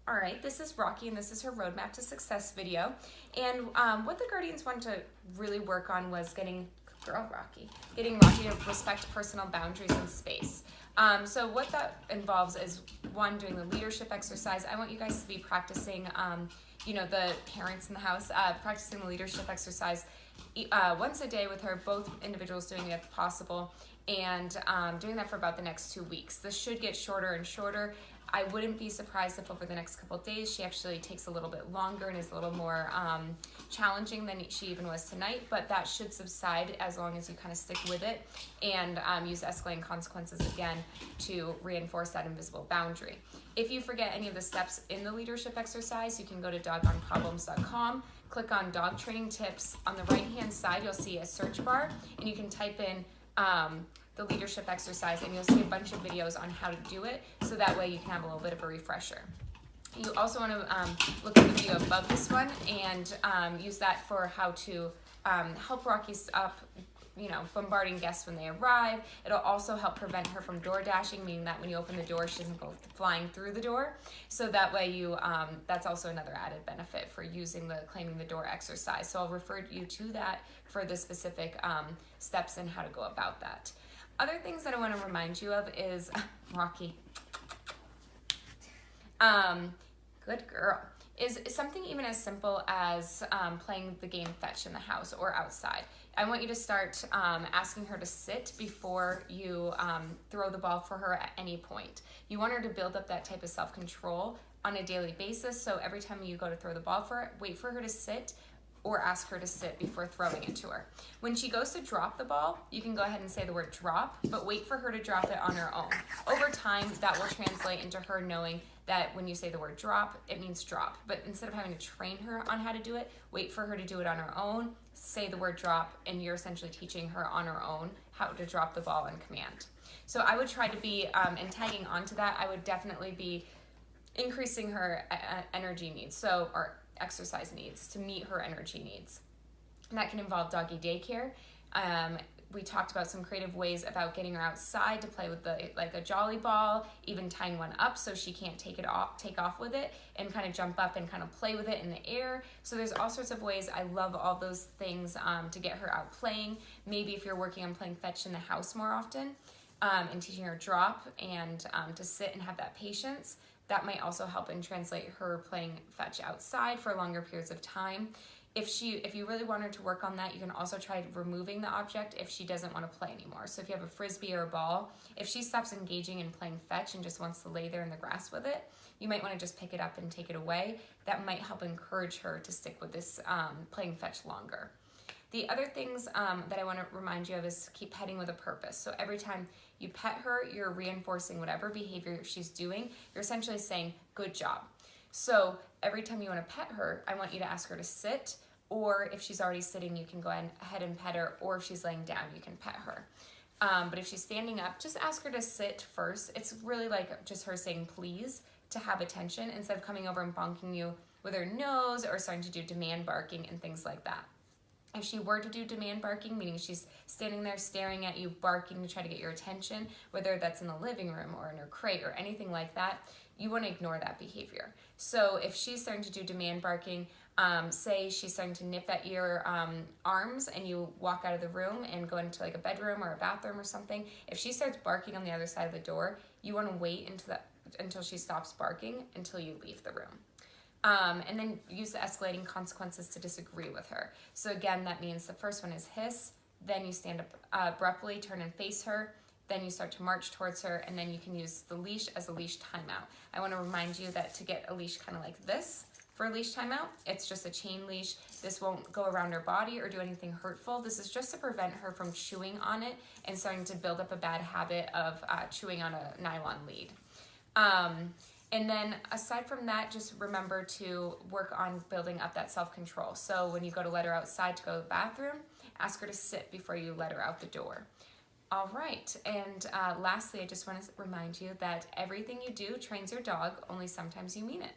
All right, this is Rocky and this is her Roadmap to Success video. And what the Guardians wanted to really work on was getting Rocky to respect personal boundaries and space. So what that involves is, one, doing the leadership exercise. I want you guys to be practicing, the parents in the house, practicing the leadership exercise once a day with her, both individuals doing it if possible, and doing that for about the next 2 weeks. This should get shorter and shorter. I wouldn't be surprised if over the next couple of days she actually takes a little bit longer and is a little more challenging than she even was tonight, but that should subside as long as you kind of stick with it and use escalating consequences again to reinforce that invisible boundary. If you forget any of the steps in the leadership exercise, you can go to doggonproblems.com, click on dog training tips. On the right hand side you'll see a search bar and you can type in the leadership exercise and you'll see a bunch of videos on how to do it, so that way you can have a little bit of a refresher. You also want to look at the video above this one and use that for how to help Rocky stop bombarding guests when they arrive. It'll also help prevent her from door dashing, meaning that when you open the door she doesn't go flying through the door. So that way that's also another added benefit for using the claiming the door exercise. So I'll refer you to that for the specific steps and how to go about that. Other things that I want to remind you of is Rocky. Good girl. Is something even as simple as playing the game fetch in the house or outside. I want you to start asking her to sit before you throw the ball for her at any point. You want her to build up that type of self-control on a daily basis, so every time you go to throw the ball for her, wait for her to sit or ask her to sit before throwing it to her. When she goes to drop the ball, you can go ahead and say the word drop, but wait for her to drop it on her own. Over time, that will translate into her knowing that when you say the word drop, it means drop. But instead of having to train her on how to do it, wait for her to do it on her own, say the word drop, and you're essentially teaching her on her own how to drop the ball on command. So I would try to be, and tagging onto that, I would definitely be increasing her energy needs, or exercise needs to meet her energy needs. And that can involve doggy daycare. We talked about some creative ways about getting her outside to play with like a jolly ball, even tying one up so she can't take off with it and kind of jump up and kind of play with it in the air. So there's all sorts of ways. I love all those things to get her out playing. Maybe if you're working on playing fetch in the house more often and teaching her drop and to sit and have that patience, that might also help and translate her playing fetch outside for longer periods of time. If you really want her to work on that, you can also try removing the object if she doesn't want to play anymore. So if you have a frisbee or a ball, if she stops engaging in playing fetch and just wants to lay there in the grass with it, you might want to just pick it up and take it away. That might help encourage her to stick with this playing fetch longer. The other things that I want to remind you of is keep petting with a purpose. So every time you pet her, you're reinforcing whatever behavior she's doing. You're essentially saying, good job. So every time you want to pet her, I want you to ask her to sit, or if she's already sitting, you can go ahead and pet her, or if she's laying down, you can pet her. But if she's standing up, just ask her to sit first. It's really like just her saying please to have attention instead of coming over and bonking you with her nose or starting to do demand barking and things like that. If she were to do demand barking, meaning she's standing there staring at you, barking to try to get your attention, whether that's in the living room or in her crate or anything like that, you want to ignore that behavior. So if she's starting to do demand barking, say she's starting to nip at your arms and you walk out of the room and go into like a bedroom or a bathroom or something, if she starts barking on the other side of the door, you want to wait until she stops barking until you leave the room. And then use the escalating consequences to disagree with her. So again, that means the first one is hiss, then you stand up abruptly, turn and face her, then you start to march towards her, and then you can use the leash as a leash timeout. I want to remind you that to get a leash kind of like this for a leash timeout, it's just a chain leash. This won't go around her body or do anything hurtful. This is just to prevent her from chewing on it and starting to build up a bad habit of chewing on a nylon lead. And then aside from that, just remember to work on building up that self-control. So when you go to let her outside to go to the bathroom, ask her to sit before you let her out the door. All right, and lastly, I just want to remind you that everything you do trains your dog, only sometimes you mean it.